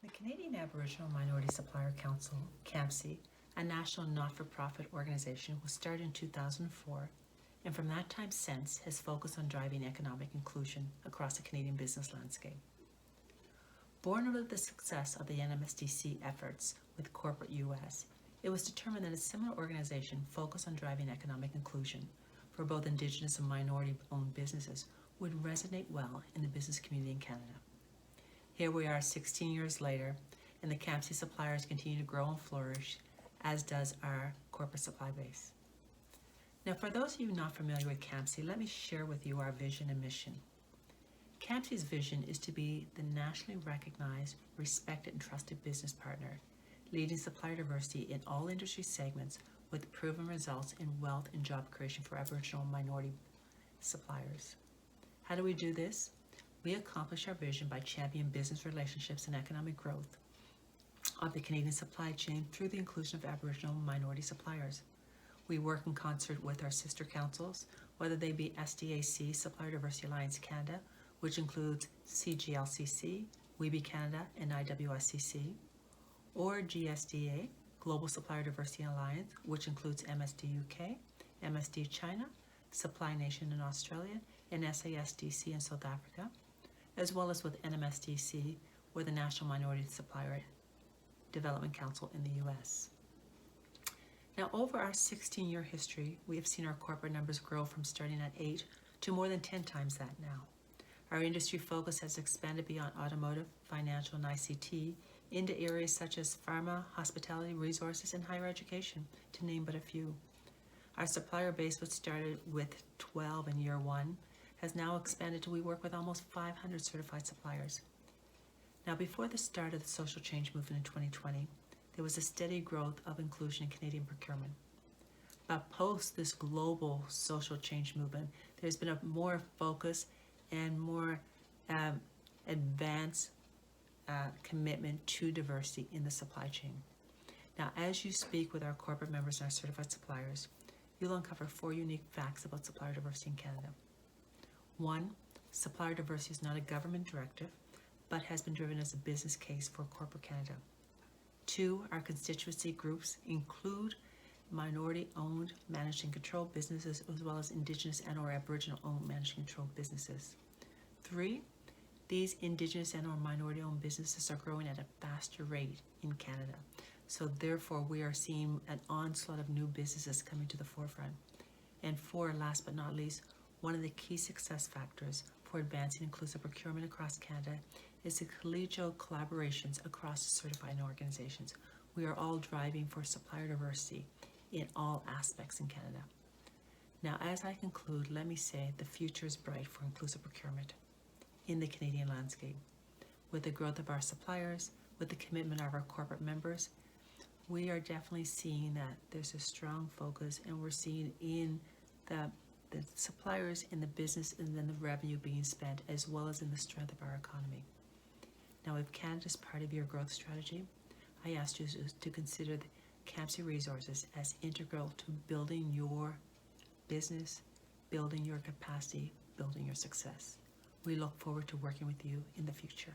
The Canadian Aboriginal Minority Supplier Council, CAMSC, a national not-for-profit organization, was started in 2004, and from that time since has focused on driving economic inclusion across the Canadian business landscape. Born out of the success of the NMSDC efforts with corporate US, it was determined that a similar organization focused on driving economic inclusion for both Indigenous and minority-owned businesses would resonate well in the business community in Canada. Here we are 16 years later, and the CAMSC suppliers continue to grow and flourish, as does our corporate supply base. Now, for those of you not familiar with CAMSC, let me share with you our vision and mission. CAMSC's vision is to be the nationally recognized, respected, and trusted business partner, leading supplier diversity in all industry segments with proven results in wealth and job creation for Aboriginal and minority suppliers. How do we do this? We accomplish our vision by championing business relationships and economic growth of the Canadian supply chain through the inclusion of Aboriginal and minority suppliers. We work in concert with our sister councils, whether they be SDAC, Supplier Diversity Alliance Canada, which includes CGLCC, WeBe Canada, and IWSCC, or GSDA, Global Supplier Diversity Alliance, which includes MSD UK, MSD China, Supply Nation in Australia, and SASDC in South Africa, as well as with NMSDC, or the National Minority Supplier Development Council in the US. Now, over our 16-year history, we have seen our corporate numbers grow from starting at 8 to more than 10 times that now. Our industry focus has expanded beyond automotive, financial, and ICT into areas such as pharma, hospitality, resources, and higher education, to name but a few. Our supplier base, which started with 12 in year one, has now expanded to we work with almost 500 certified suppliers. Now, before the start of the social change movement in 2020, there was a steady growth of inclusion in Canadian procurement. But post this global social change movement, there's been a more focus and more advanced commitment to diversity in the supply chain. Now, as you speak with our corporate members and our certified suppliers, you'll uncover 4 unique facts about supplier diversity in Canada. 1, supplier diversity is not a government directive, but has been driven as a business case for corporate Canada. 2, our constituency groups include minority-owned, managed and controlled businesses, as well as Indigenous and/or Aboriginal-owned, managed and controlled businesses. 3, these Indigenous and/or minority-owned businesses are growing at a faster rate in Canada. So therefore, we are seeing an onslaught of new businesses coming to the forefront. And 4, last but not least, one of the key success factors for advancing inclusive procurement across Canada is the collegial collaborations across the certifying organizations. We are all driving for supplier diversity in all aspects in Canada. Now, as I conclude, let me say the future is bright for inclusive procurement in the Canadian landscape. With the growth of our suppliers, with the commitment of our corporate members, we are definitely seeing that there's a strong focus, and we're seeing in the suppliers, in the business, and then the revenue being spent, as well as in the strength of our economy. Now, if Canada is part of your growth strategy, I ask you to consider the CAMSC resources as integral to building your business, building your capacity, building your success. We look forward to working with you in the future.